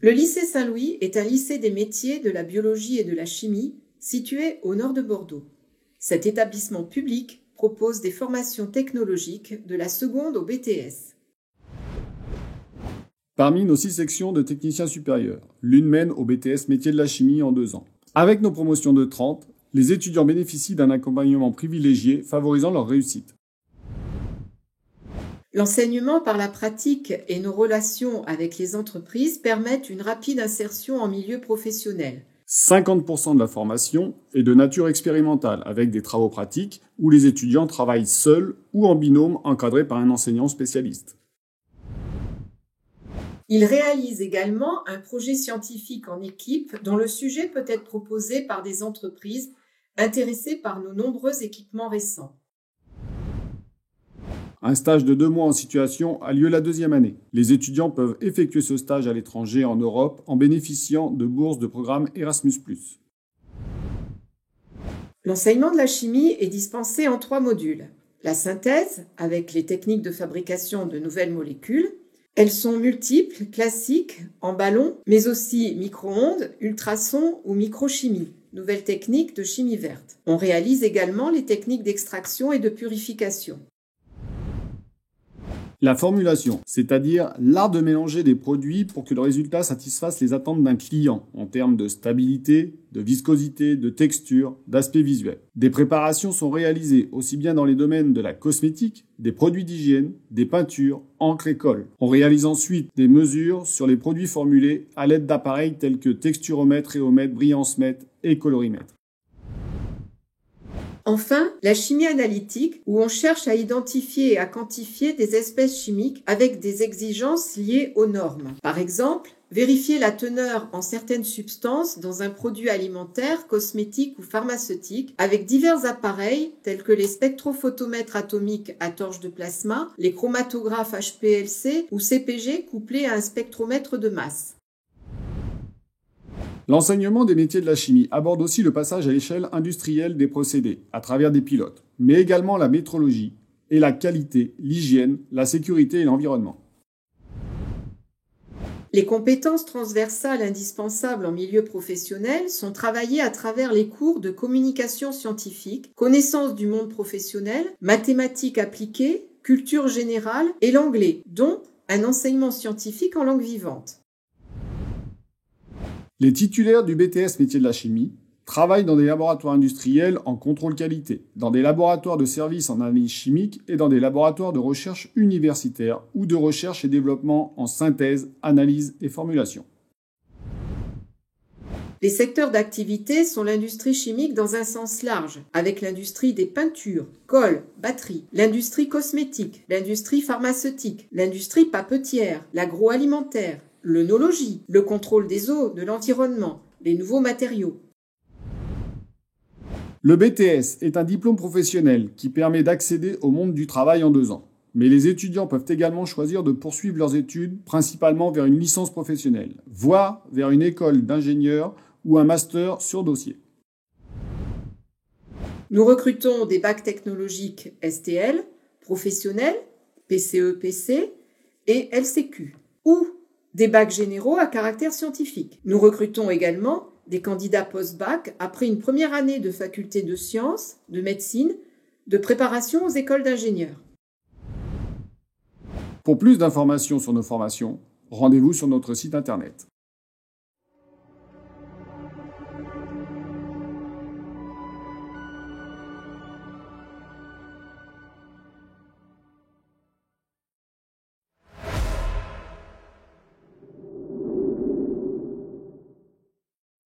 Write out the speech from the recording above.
Le lycée Saint-Louis est un lycée des métiers de la biologie et de la chimie situé au nord de Bordeaux. Cet établissement public propose des formations technologiques de la seconde au BTS. Parmi nos 6 sections de techniciens supérieurs, l'une mène au BTS métier de la chimie en 2 ans. Avec nos promotions de 30, les étudiants bénéficient d'un accompagnement privilégié favorisant leur réussite. L'enseignement par la pratique et nos relations avec les entreprises permettent une rapide insertion en milieu professionnel. 50% de la formation est de nature expérimentale, avec des travaux pratiques où les étudiants travaillent seuls ou en binôme encadrés par un enseignant spécialiste. Ils réalisent également un projet scientifique en équipe dont le sujet peut être proposé par des entreprises intéressées par nos nombreux équipements récents. Un stage de 2 mois en situation a lieu la 2e année. Les étudiants peuvent effectuer ce stage à l'étranger en Europe en bénéficiant de bourses de programme Erasmus+. L'enseignement de la chimie est dispensé en 3 modules. La synthèse, avec les techniques de fabrication de nouvelles molécules. Elles sont multiples, classiques, en ballon, mais aussi micro-ondes, ultrasons ou microchimie, nouvelles techniques de chimie verte. On réalise également les techniques d'extraction et de purification. La formulation, c'est-à-dire l'art de mélanger des produits pour que le résultat satisfasse les attentes d'un client en termes de stabilité, de viscosité, de texture, d'aspect visuel. Des préparations sont réalisées aussi bien dans les domaines de la cosmétique, des produits d'hygiène, des peintures, encre et colle. On réalise ensuite des mesures sur les produits formulés à l'aide d'appareils tels que texturomètre, rhéomètre, briancemètre et colorimètre. Enfin, la chimie analytique, où on cherche à identifier et à quantifier des espèces chimiques avec des exigences liées aux normes. Par exemple, vérifier la teneur en certaines substances dans un produit alimentaire, cosmétique ou pharmaceutique avec divers appareils tels que les spectrophotomètres atomiques à torche de plasma, les chromatographes HPLC ou CPG couplés à un spectromètre de masse. L'enseignement des métiers de la chimie aborde aussi le passage à l'échelle industrielle des procédés, à travers des pilotes, mais également la métrologie et la qualité, l'hygiène, la sécurité et l'environnement. Les compétences transversales indispensables en milieu professionnel sont travaillées à travers les cours de communication scientifique, connaissance du monde professionnel, mathématiques appliquées, culture générale et l'anglais, dont un enseignement scientifique en langue vivante. Les titulaires du BTS métier de la chimie travaillent dans des laboratoires industriels en contrôle qualité, dans des laboratoires de services en analyse chimique et dans des laboratoires de recherche universitaire ou de recherche et développement en synthèse, analyse et formulation. Les secteurs d'activité sont l'industrie chimique dans un sens large, avec l'industrie des peintures, colle, batteries, l'industrie cosmétique, l'industrie pharmaceutique, l'industrie papetière, l'agroalimentaire, l'œnologie, le contrôle des eaux, de l'environnement, les nouveaux matériaux. Le BTS est un diplôme professionnel qui permet d'accéder au monde du travail en 2 ans. Mais les étudiants peuvent également choisir de poursuivre leurs études, principalement vers une licence professionnelle, voire vers une école d'ingénieur ou un master sur dossier. Nous recrutons des bacs technologiques STL, professionnels, PCE-PC et LCQ, ou des bacs généraux à caractère scientifique. Nous recrutons également des candidats post-bac après une première année de faculté de sciences, de médecine, de préparation aux écoles d'ingénieurs. Pour plus d'informations sur nos formations, rendez-vous sur notre site internet.